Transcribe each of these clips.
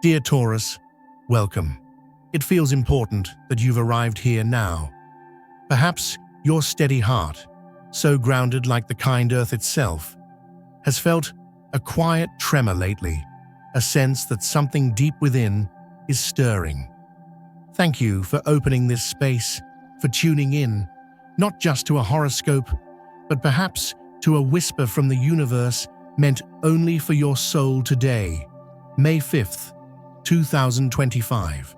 Dear Taurus, welcome. It feels important that you've arrived here now. Perhaps your steady heart, so grounded like the kind earth itself, has felt a quiet tremor lately, a sense that something deep within is stirring. Thank you for opening this space, for tuning in, not just to a horoscope, but perhaps to a whisper from the universe meant only for your soul today, May 5th, 2025.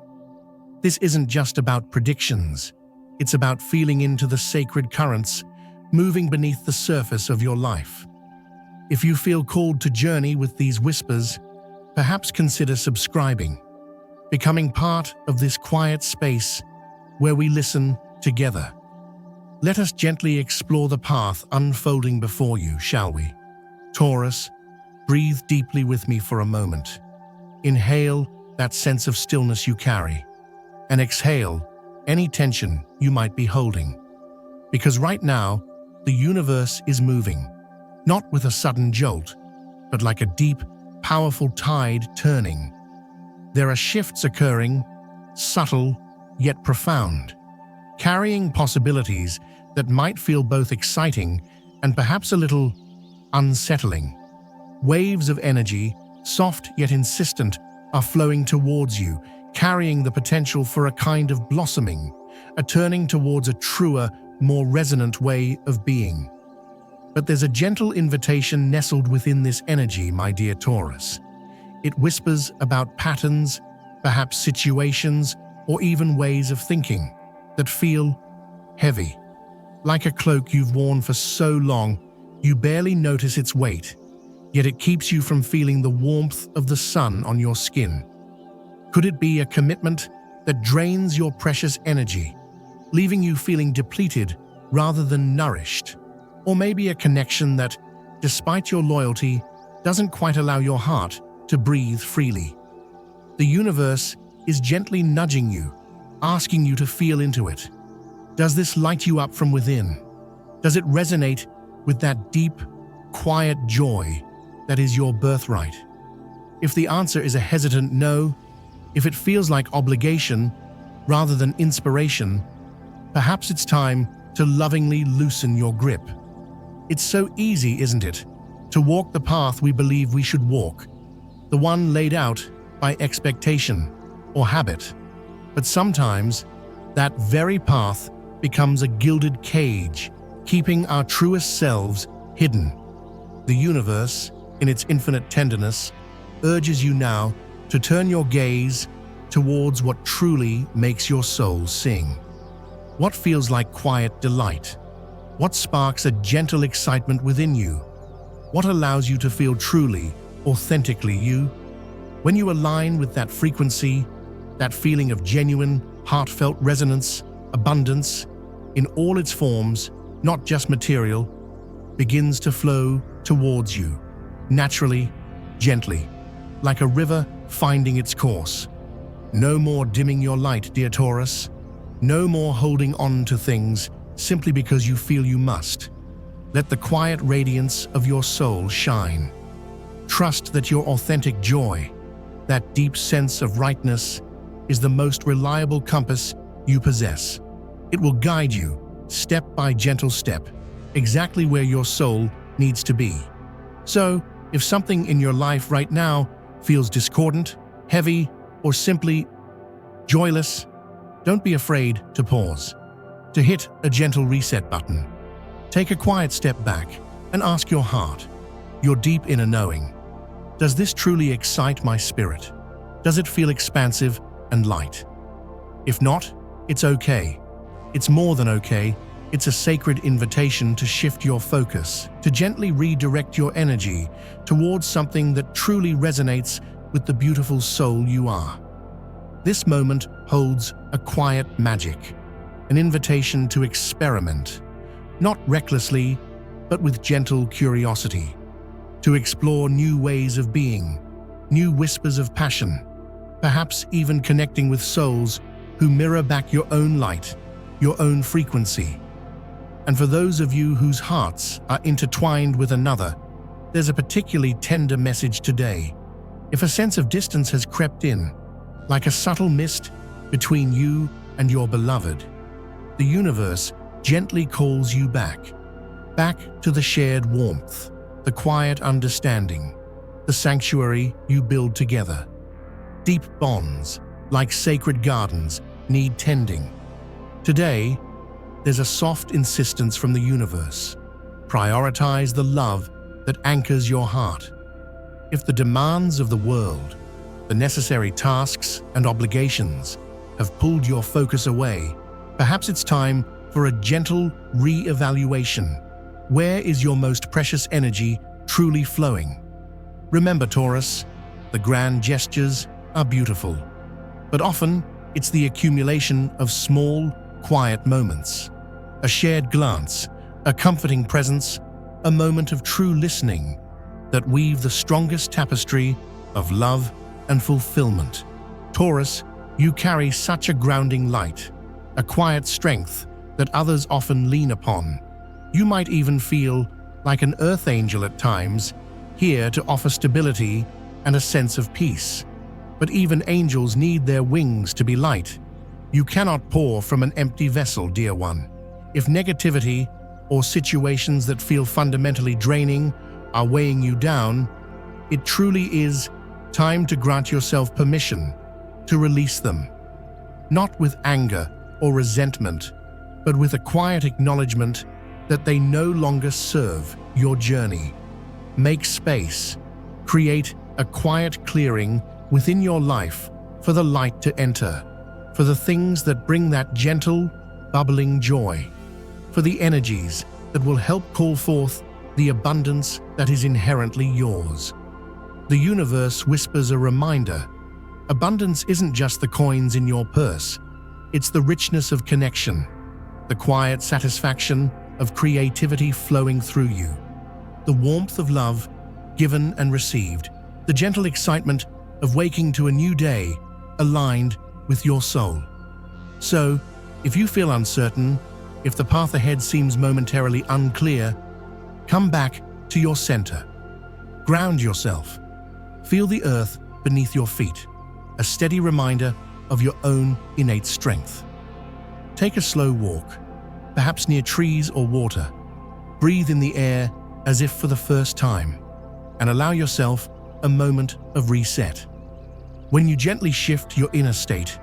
This isn't just about predictions. It's about feeling into the sacred currents, moving beneath the surface of your life. If you feel called to journey with these whispers, perhaps consider subscribing, becoming part of this quiet space where we listen together. Let us gently explore the path unfolding before you, shall we? Taurus, breathe deeply with me for a moment. Inhale that sense of stillness you carry, and exhale any tension you might be holding. Because right now, the universe is moving, not with a sudden jolt, but like a deep, powerful tide turning. There are shifts occurring, subtle yet profound, carrying possibilities that might feel both exciting and perhaps a little unsettling. Waves of energy, soft yet insistent, are flowing towards you, carrying the potential for a kind of blossoming, a turning towards a truer, more resonant way of being. But there's a gentle invitation nestled within this energy, my dear Taurus. It whispers about patterns, perhaps situations, or even ways of thinking that feel heavy. Like a cloak you've worn for so long, you barely notice its weight, yet it keeps you from feeling the warmth of the sun on your skin. Could it be a commitment that drains your precious energy, leaving you feeling depleted rather than nourished? Or maybe a connection that, despite your loyalty, doesn't quite allow your heart to breathe freely? The universe is gently nudging you, asking you to feel into it. Does this light you up from within? Does it resonate with that deep, quiet joy that is your birthright? If the answer is a hesitant no, if it feels like obligation rather than inspiration, perhaps it's time to lovingly loosen your grip. It's so easy, isn't it, to walk the path we believe we should walk, the one laid out by expectation or habit. But sometimes, that very path becomes a gilded cage, keeping our truest selves hidden. The universe, in its infinite tenderness, urges you now to turn your gaze towards what truly makes your soul sing. What feels like quiet delight? What sparks a gentle excitement within you? What allows you to feel truly, authentically you? When you align with that frequency, that feeling of genuine, heartfelt resonance, abundance, in all its forms, not just material, begins to flow towards you, naturally, gently, like a river finding its course. No more dimming your light, dear Taurus. No more holding on to things simply because you feel you must. Let the quiet radiance of your soul shine. Trust that your authentic joy, that deep sense of rightness, is the most reliable compass you possess. It will guide you, step by gentle step, exactly where your soul needs to be. So, if something in your life right now feels discordant, heavy, or simply joyless, don't be afraid to pause, to hit a gentle reset button. Take a quiet step back and ask your heart, your deep inner knowing, does this truly excite my spirit? Does it feel expansive and light? If not, it's okay. It's more than okay. It's a sacred invitation to shift your focus, to gently redirect your energy towards something that truly resonates with the beautiful soul you are. This moment holds a quiet magic, an invitation to experiment, not recklessly, but with gentle curiosity, to explore new ways of being, new whispers of passion, perhaps even connecting with souls who mirror back your own light, your own frequency. And for those of you whose hearts are intertwined with another, there's a particularly tender message today. If a sense of distance has crept in, like a subtle mist between you and your beloved, the universe gently calls you back to the shared warmth, the quiet understanding, the sanctuary you build together. Deep bonds, like sacred gardens, need tending. Today, there's a soft insistence from the universe. Prioritize the love that anchors your heart. If the demands of the world, the necessary tasks and obligations, have pulled your focus away, perhaps it's time for a gentle re-evaluation. Where is your most precious energy truly flowing? Remember, Taurus, the grand gestures are beautiful, but often it's the accumulation of small, quiet moments. A shared glance, a comforting presence, a moment of true listening that weave the strongest tapestry of love and fulfillment. Taurus, you carry such a grounding light, a quiet strength that others often lean upon. You might even feel like an earth angel at times, here to offer stability and a sense of peace. But even angels need their wings to be light. You cannot pour from an empty vessel, dear one. If negativity or situations that feel fundamentally draining are weighing you down, it truly is time to grant yourself permission to release them. Not with anger or resentment, but with a quiet acknowledgement that they no longer serve your journey. Make space. Create a quiet clearing within your life for the light to enter, for the things that bring that gentle, bubbling joy, for the energies that will help call forth the abundance that is inherently yours. The universe whispers a reminder. Abundance isn't just the coins in your purse, it's the richness of connection, the quiet satisfaction of creativity flowing through you, the warmth of love given and received, the gentle excitement of waking to a new day aligned with your soul. So, if you feel uncertain, if the path ahead seems momentarily unclear, come back to your center. Ground yourself. Feel the earth beneath your feet, a steady reminder of your own innate strength. Take a slow walk, perhaps near trees or water. Breathe in the air as if for the first time, and allow yourself a moment of reset. When you gently shift your inner state,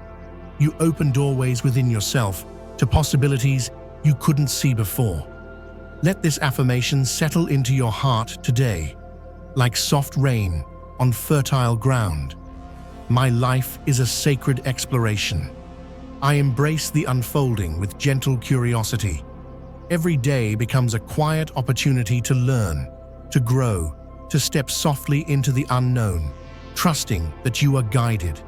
you open doorways within yourself to possibilities you couldn't see before. Let this affirmation settle into your heart today, like soft rain on fertile ground. My life is a sacred exploration. I embrace the unfolding with gentle curiosity. Every day becomes a quiet opportunity to learn, to grow, to step softly into the unknown, trusting that you are guided,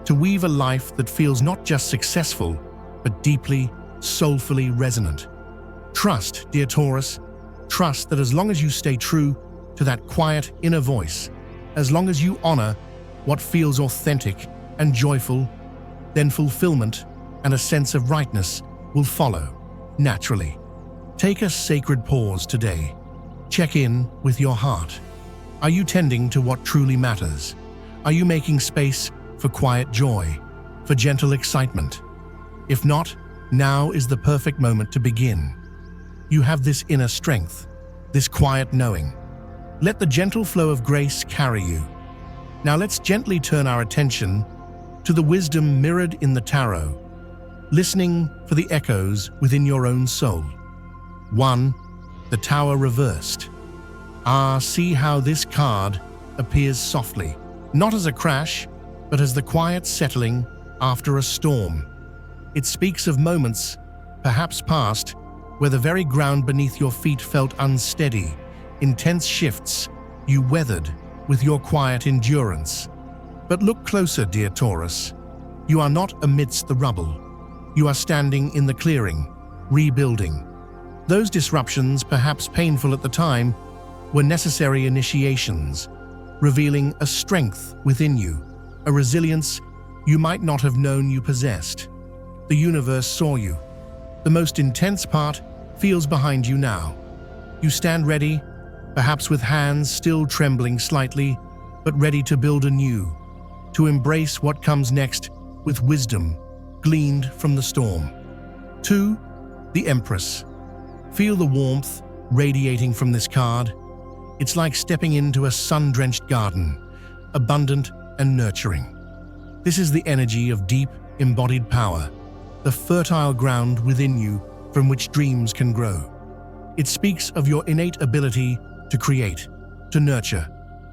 to weave a life that feels not just successful, but deeply, soulfully resonant. Trust, dear Taurus, trust that as long as you stay true to that quiet inner voice, as long as you honor what feels authentic and joyful, then fulfillment and a sense of rightness will follow naturally. Take a sacred pause today. Check in with your heart. Are you tending to what truly matters? Are you making space for quiet joy, for gentle excitement? If not, now is the perfect moment to begin. You have this inner strength, this quiet knowing. Let the gentle flow of grace carry you. Now let's gently turn our attention to the wisdom mirrored in the tarot, listening for the echoes within your own soul. 1. The Tower Reversed. See how this card appears softly, not as a crash, but as the quiet settling after a storm. It speaks of moments, perhaps past, where the very ground beneath your feet felt unsteady, intense shifts you weathered with your quiet endurance. But look closer, dear Taurus. You are not amidst the rubble. You are standing in the clearing, rebuilding. Those disruptions, perhaps painful at the time, were necessary initiations, revealing a strength within you, a resilience you might not have known you possessed. The universe saw you. The most intense part feels behind you now. You stand ready, perhaps with hands still trembling slightly, but ready to build anew, to embrace what comes next with wisdom gleaned from the storm. 2. The Empress. Feel the warmth radiating from this card. It's like stepping into a sun-drenched garden, abundant and nurturing. This is the energy of deep, embodied power, the fertile ground within you from which dreams can grow. It speaks of your innate ability to create, to nurture,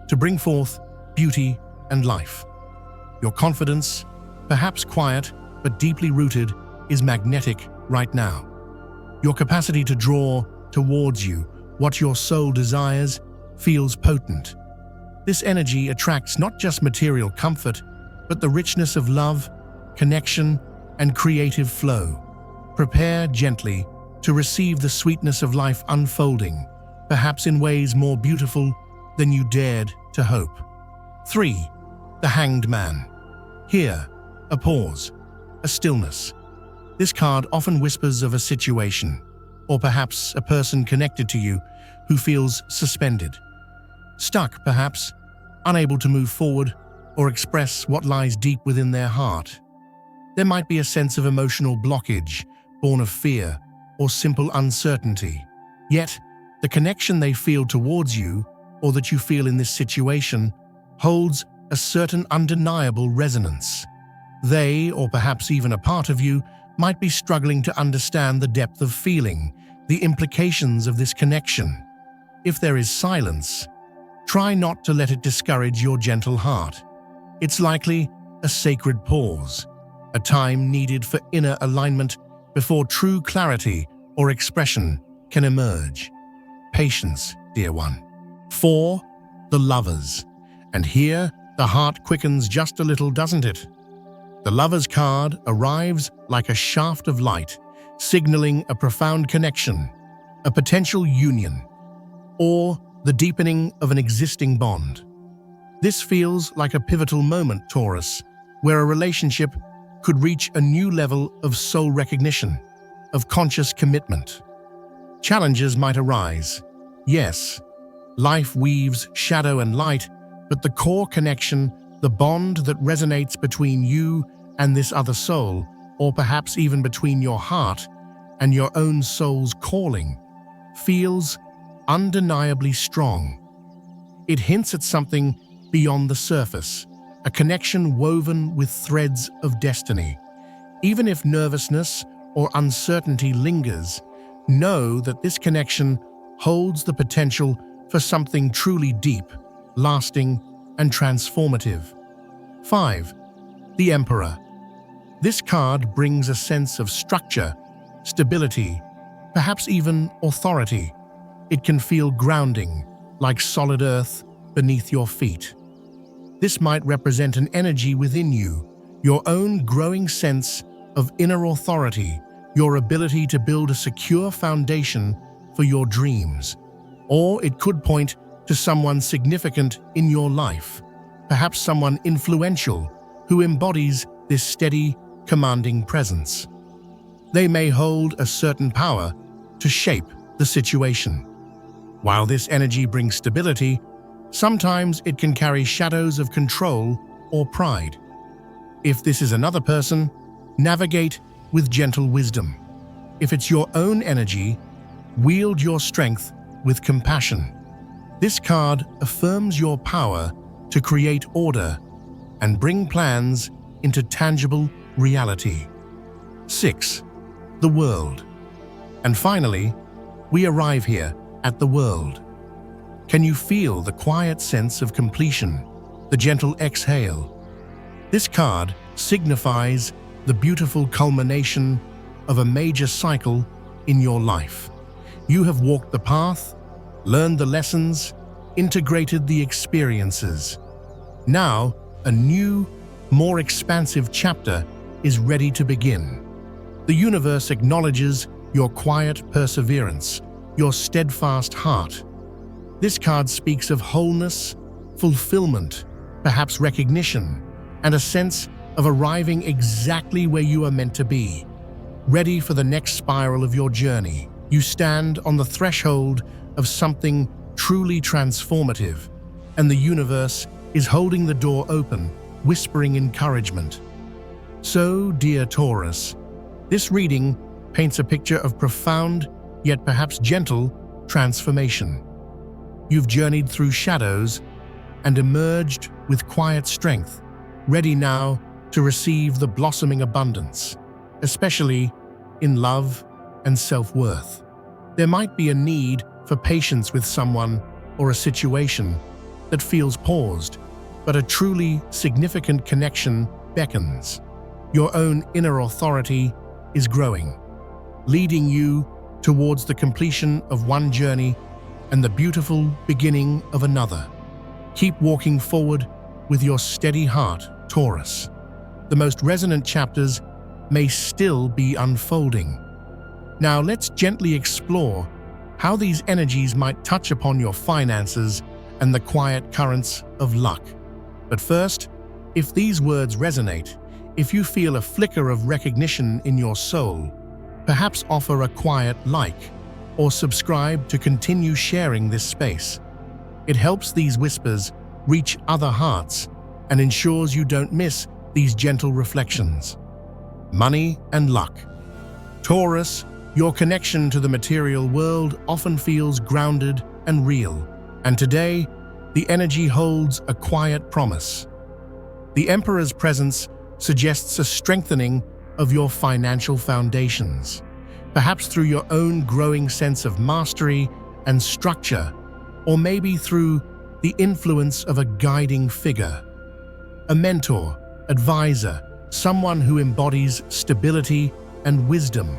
to bring forth beauty and life. Your confidence, perhaps quiet but deeply rooted, is magnetic right now. Your capacity to draw towards you what your soul desires feels potent. This energy attracts not just material comfort, but the richness of love, connection, and creative flow. Prepare gently to receive the sweetness of life unfolding, perhaps in ways more beautiful than you dared to hope. 3. The Hanged Man. Here, a pause, a stillness. This card often whispers of a situation, or perhaps a person connected to you who feels suspended. Stuck, perhaps, unable to move forward or express what lies deep within their heart. There might be a sense of emotional blockage, born of fear or simple uncertainty. Yet, the connection they feel towards you, or that you feel in this situation, holds a certain undeniable resonance. They, or perhaps even a part of you, might be struggling to understand the depth of feeling, the implications of this connection. If there is silence, try not to let it discourage your gentle heart. It's likely a sacred pause, a time needed for inner alignment before true clarity or expression can emerge. Patience, dear one. 4. The Lovers. And here, the heart quickens just a little, doesn't it? The Lovers card arrives like a shaft of light, signaling a profound connection, a potential union, or the deepening of an existing bond. This feels like a pivotal moment, Taurus, where a relationship could reach a new level of soul recognition, of conscious commitment. Challenges might arise. Yes, life weaves shadow and light, but the core connection, the bond that resonates between you and this other soul, or perhaps even between your heart and your own soul's calling, feels undeniably strong. It hints at something beyond the surface, a connection woven with threads of destiny. Even if nervousness or uncertainty lingers, know that this connection holds the potential for something truly deep, lasting, and transformative. 5. The Emperor. This card brings a sense of structure, stability, perhaps even authority. It can feel grounding, like solid earth beneath your feet. This might represent an energy within you, your own growing sense of inner authority, your ability to build a secure foundation for your dreams. Or it could point to someone significant in your life, perhaps someone influential who embodies this steady, commanding presence. They may hold a certain power to shape the situation. While this energy brings stability, sometimes it can carry shadows of control or pride. If this is another person, navigate with gentle wisdom. If it's your own energy, wield your strength with compassion. This card affirms your power to create order and bring plans into tangible reality. 6. The World. And finally, we arrive here at the World. Can you feel the quiet sense of completion, the gentle exhale? This card signifies the beautiful culmination of a major cycle in your life. You have walked the path, learned the lessons, integrated the experiences. Now, a new, more expansive chapter is ready to begin. The universe acknowledges your quiet perseverance, your steadfast heart. This card speaks of wholeness, fulfillment, perhaps recognition, and a sense of arriving exactly where you are meant to be. Ready for the next spiral of your journey, you stand on the threshold of something truly transformative, and the universe is holding the door open, whispering encouragement. So, dear Taurus, this reading paints a picture of profound, yet perhaps gentle, transformation. You've journeyed through shadows and emerged with quiet strength, ready now to receive the blossoming abundance, especially in love and self-worth. There might be a need for patience with someone or a situation that feels paused, but a truly significant connection beckons. Your own inner authority is growing, leading you towards the completion of one journey and the beautiful beginning of another. Keep walking forward with your steady heart, Taurus. The most resonant chapters may still be unfolding. Now let's gently explore how these energies might touch upon your finances and the quiet currents of luck. But first, if these words resonate, if you feel a flicker of recognition in your soul, perhaps offer a quiet like or subscribe to continue sharing this space. It helps these whispers reach other hearts and ensures you don't miss these gentle reflections. Money and luck. Taurus, your connection to the material world often feels grounded and real, and today, the energy holds a quiet promise. The Emperor's presence suggests a strengthening of your financial foundations, perhaps through your own growing sense of mastery and structure, or maybe through the influence of a guiding figure, a mentor, advisor, someone who embodies stability and wisdom.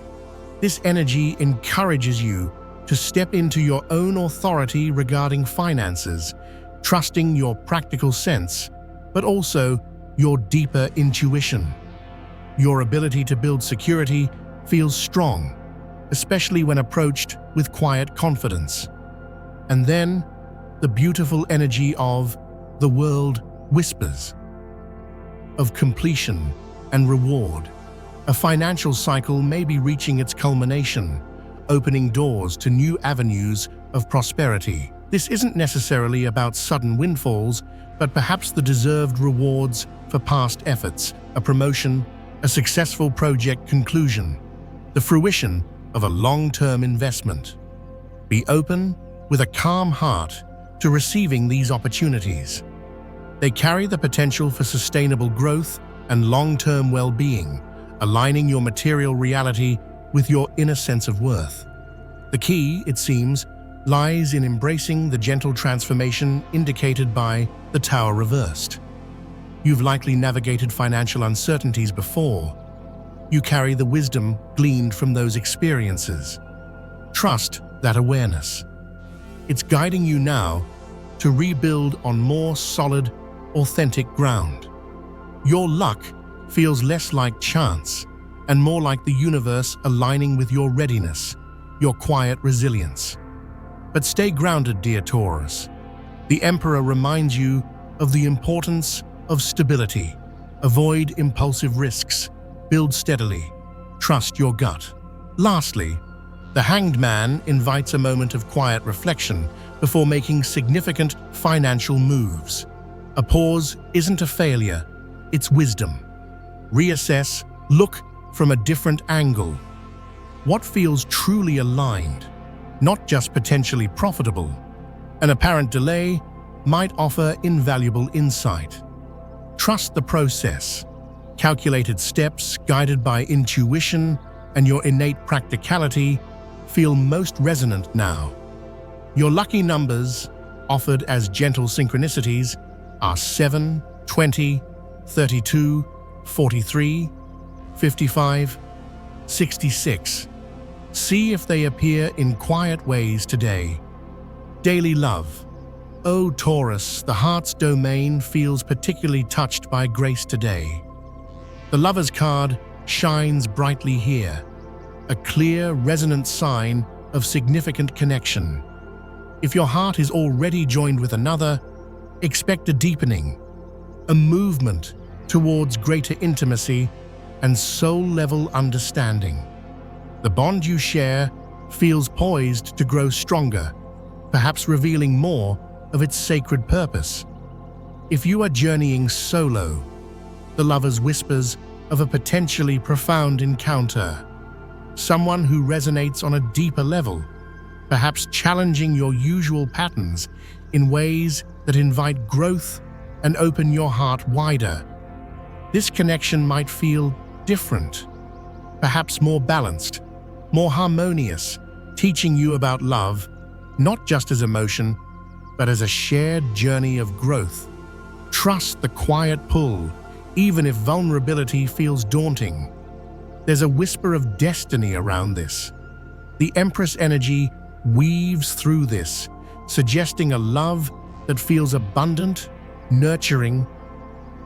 This energy encourages you to step into your own authority regarding finances, trusting your practical sense, but also your deeper intuition. Your ability to build security feels strong, especially when approached with quiet confidence. And then, the beautiful energy of the world whispers, of completion and reward. A financial cycle may be reaching its culmination, opening doors to new avenues of prosperity. This isn't necessarily about sudden windfalls, but perhaps the deserved rewards for past efforts, a promotion, a successful project conclusion, the fruition of a long-term investment. Be open with a calm heart to receiving these opportunities. They carry the potential for sustainable growth and long-term well-being, aligning your material reality with your inner sense of worth. The key, it seems, lies in embracing the gentle transformation indicated by the Tower reversed. You've likely navigated financial uncertainties before. You carry the wisdom gleaned from those experiences. Trust that awareness. It's guiding you now to rebuild on more solid, authentic ground. Your luck feels less like chance and more like the universe aligning with your readiness, your quiet resilience. But stay grounded, dear Taurus. The Emperor reminds you of the importance of stability. Avoid impulsive risks. Build steadily. Trust your gut. Lastly, the Hanged Man invites a moment of quiet reflection before making significant financial moves. A pause isn't a failure, it's wisdom. Reassess, look from a different angle. What feels truly aligned, not just potentially profitable? An apparent delay might offer invaluable insight. Trust the process. Calculated steps guided by intuition and your innate practicality feel most resonant now. Your lucky numbers, offered as gentle synchronicities, are 7, 20, 32, 43, 55, 66. See if they appear in quiet ways today. Daily love. O Taurus, the heart's domain feels particularly touched by grace today. The Lover's card shines brightly here, a clear, resonant sign of significant connection. If your heart is already joined with another, expect a deepening, a movement towards greater intimacy and soul-level understanding. The bond you share feels poised to grow stronger, perhaps revealing more of its sacred purpose. If you are journeying solo, the lover's whispers of a potentially profound encounter, someone who resonates on a deeper level, perhaps challenging your usual patterns in ways that invite growth and open your heart wider. This connection might feel different, perhaps more balanced, more harmonious, teaching you about love, not just as emotion, but as a shared journey of growth. Trust the quiet pull, even if vulnerability feels daunting. There's a whisper of destiny around this. The Empress energy weaves through this, suggesting a love that feels abundant, nurturing,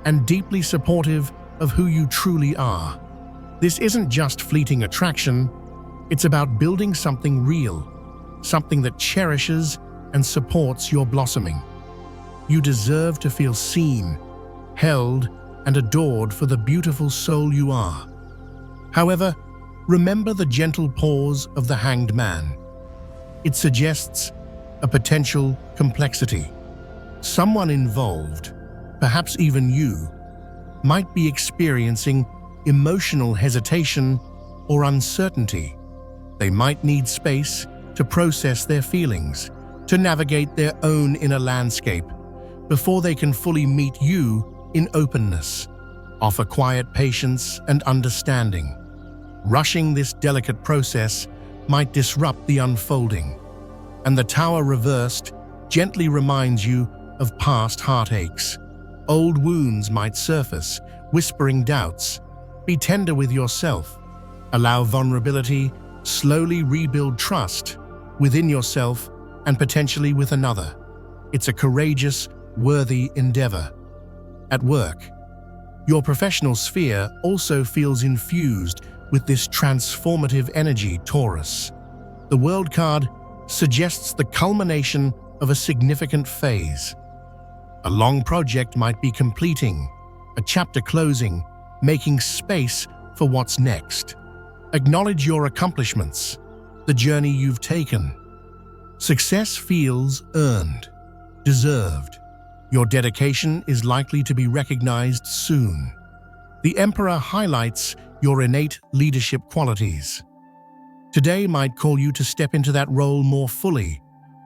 and deeply supportive of who you truly are. This isn't just fleeting attraction, it's about building something real, something that cherishes and supports your blossoming. You deserve to feel seen, held, and adored for the beautiful soul you are. However, remember the gentle pause of the Hanged Man. It suggests a potential complexity. Someone involved, perhaps even you, might be experiencing emotional hesitation or uncertainty. They might need space to process their feelings, to navigate their own inner landscape, before they can fully meet you in openness. Offer quiet patience and understanding. Rushing this delicate process might disrupt the unfolding, and the Tower reversed gently reminds you of past heartaches. Old wounds might surface, whispering doubts. Be tender with yourself. Allow vulnerability slowly rebuild trust within yourself and potentially with another. It's a courageous, worthy endeavor. At work, your professional sphere also feels infused with this transformative energy, Taurus. The World card suggests the culmination of a significant phase. A long project might be completing, a chapter closing, making space for what's next. Acknowledge your accomplishments, the journey you've taken. Success feels earned, deserved. Your dedication is likely to be recognized soon. The Emperor highlights your innate leadership qualities. Today might call you to step into that role more fully,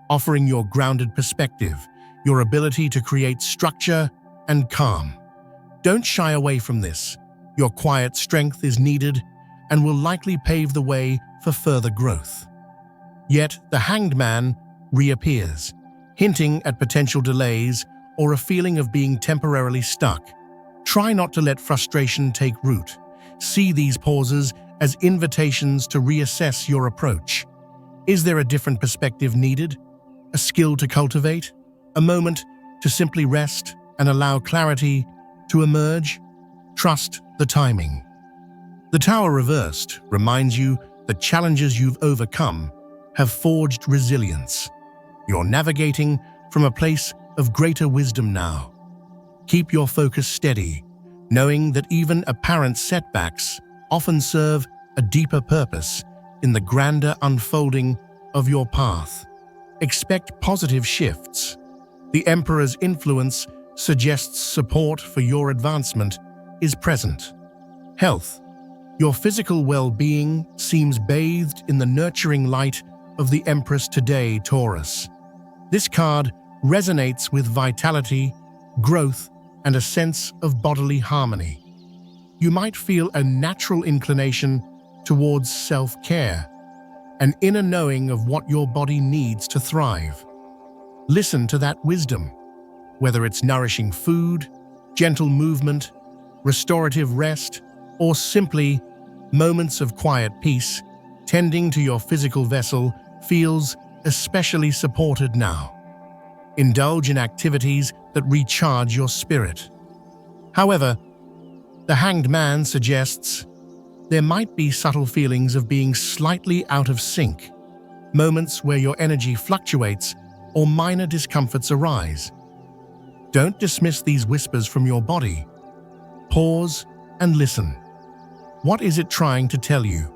offering your grounded perspective, your ability to create structure and calm. Don't shy away from this. Your quiet strength is needed and will likely pave the way for further growth. Yet the Hanged Man reappears, hinting at potential delays or a feeling of being temporarily stuck. Try not to let frustration take root. See these pauses as invitations to reassess your approach. Is there a different perspective needed? A skill to cultivate? A moment to simply rest and allow clarity to emerge? Trust the timing. The Tower reversed reminds you that challenges you've overcome have forged resilience. You're navigating from a place of greater wisdom now. Keep your focus steady, knowing that even apparent setbacks often serve a deeper purpose in the grander unfolding of your path. Expect positive shifts. The Emperor's influence suggests support for your advancement is present. Health. Your physical well-being seems bathed in the nurturing light of the Empress today, Taurus. This card resonates with vitality, growth, and a sense of bodily harmony. You might feel a natural inclination towards self-care, an inner knowing of what your body needs to thrive. Listen to that wisdom, whether it's nourishing food, gentle movement, restorative rest, or simply moments of quiet peace. Tending to your physical vessel feels especially supported now. Indulge in activities that recharge your spirit. However, the Hanged Man suggests there might be subtle feelings of being slightly out of sync, moments where your energy fluctuates or minor discomforts arise. Don't dismiss these whispers from your body. Pause and listen. What is it trying to tell you?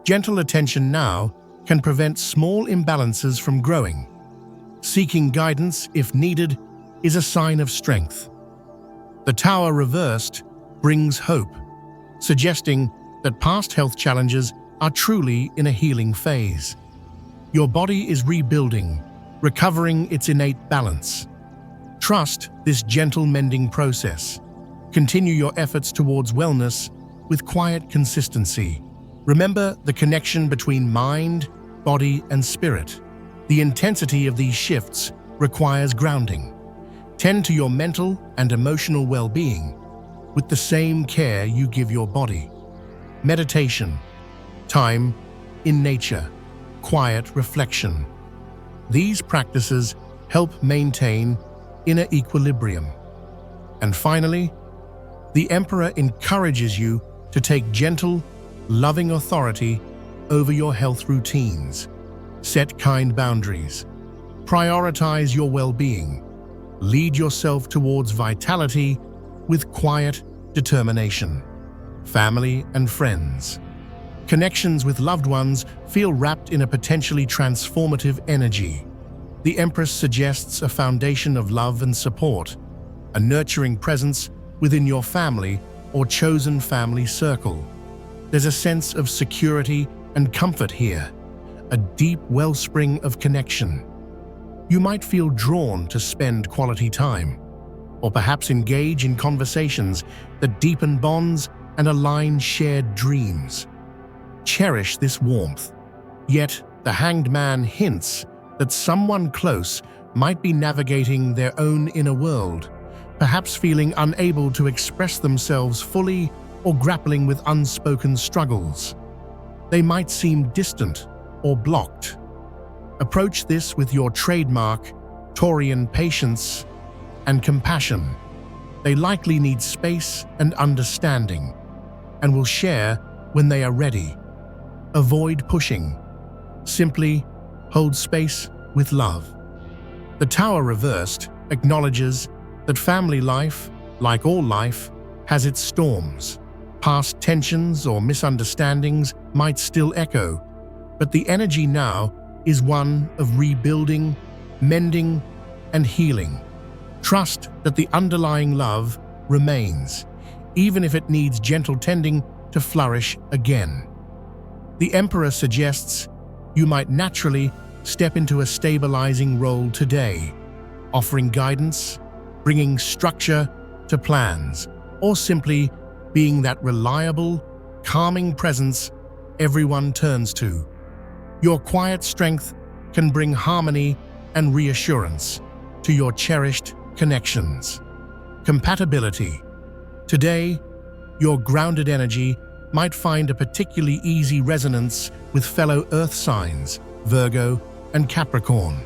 Gentle attention now can prevent small imbalances from growing. Seeking guidance if needed is a sign of strength. The Tower reversed brings hope, suggesting that past health challenges are truly in a healing phase. Your body is rebuilding, recovering its innate balance. Trust this gentle mending process. Continue your efforts towards wellness with quiet consistency. Remember the connection between mind, body, and spirit. The intensity of these shifts requires grounding. Tend to your mental and emotional well-being with the same care you give your body. Meditation, time in nature, quiet reflection. These practices help maintain inner equilibrium. And finally, the Emperor encourages you to take gentle, loving authority over your health routines. Set kind boundaries. Prioritize your well-being. Lead yourself towards vitality with quiet determination. Family and friends. Connections with loved ones feel wrapped in a potentially transformative energy. The Empress suggests a foundation of love and support, a nurturing presence within your family or chosen family circle. There's a sense of security and comfort here, a deep wellspring of connection. You might feel drawn to spend quality time, or perhaps engage in conversations that deepen bonds and align shared dreams. Cherish this warmth. Yet, the Hanged Man hints that someone close might be navigating their own inner world, perhaps feeling unable to express themselves fully or grappling with unspoken struggles. They might seem distant or blocked. Approach this with your trademark Taurian patience and compassion. They likely need space and understanding, and will share when they are ready. Avoid pushing. Simply hold space with love. The Tower reversed acknowledges that family life, like all life, has its storms. Past tensions or misunderstandings might still echo, but the energy now is one of rebuilding, mending, and healing. Trust that the underlying love remains, even if it needs gentle tending to flourish again. The Emperor suggests you might naturally step into a stabilizing role today, offering guidance, bringing structure to plans, or simply being that reliable, calming presence everyone turns to. Your quiet strength can bring harmony and reassurance to your cherished connections. Compatibility. Today, your grounded energy might find a particularly easy resonance with fellow Earth signs, Virgo and Capricorn.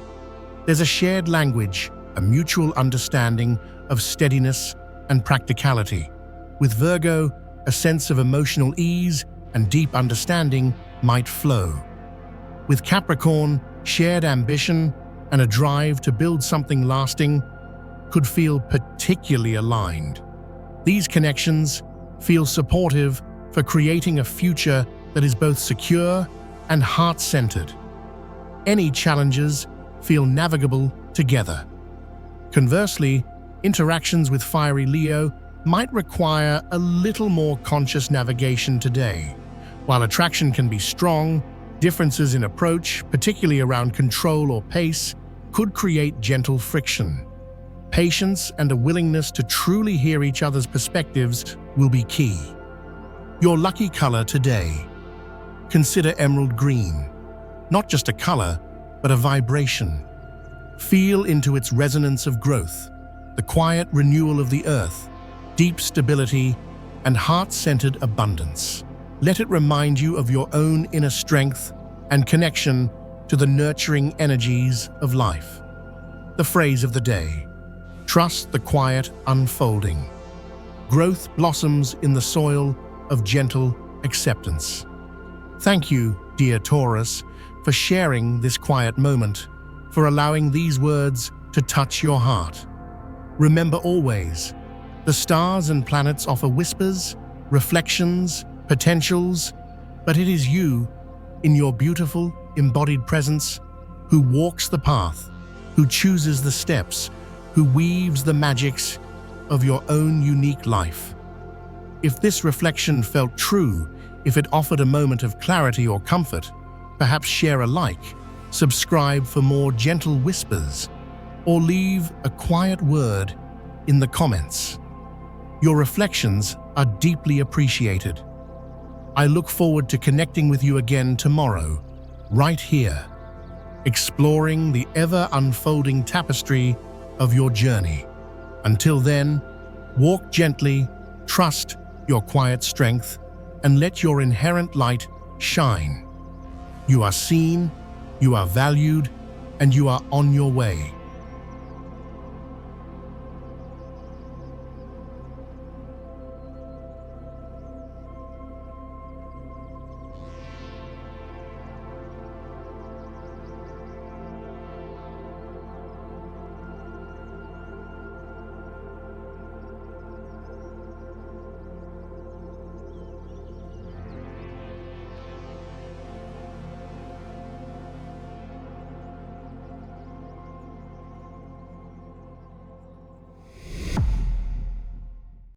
There's a shared language, a mutual understanding of steadiness and practicality. With Virgo, a sense of emotional ease and deep understanding might flow. With Capricorn, shared ambition and a drive to build something lasting could feel particularly aligned. These connections feel supportive for creating a future that is both secure and heart-centered. Any challenges feel navigable together. Conversely, interactions with fiery Leo might require a little more conscious navigation today. While attraction can be strong, differences in approach, particularly around control or pace, could create gentle friction. Patience and a willingness to truly hear each other's perspectives will be key. Your lucky color today. Consider emerald green. Not just a color, but a vibration. Feel into its resonance of growth, the quiet renewal of the earth, deep stability, and heart-centered abundance. Let it remind you of your own inner strength and connection to the nurturing energies of life. The phrase of the day: trust the quiet unfolding. Growth blossoms in the soil of gentle acceptance. Thank you, dear Taurus, for sharing this quiet moment, for allowing these words to touch your heart. Remember always, the stars and planets offer whispers, reflections, potentials, but it is you, in your beautiful, embodied presence, who walks the path, who chooses the steps, who weaves the magics of your own unique life. If this reflection felt true, if it offered a moment of clarity or comfort, perhaps share a like, subscribe for more gentle whispers, or leave a quiet word in the comments. Your reflections are deeply appreciated. I look forward to connecting with you again tomorrow, right here, exploring the ever-unfolding tapestry of your journey. Until then, walk gently, trust your quiet strength, and let your inherent light shine. You are seen, you are valued, and you are on your way.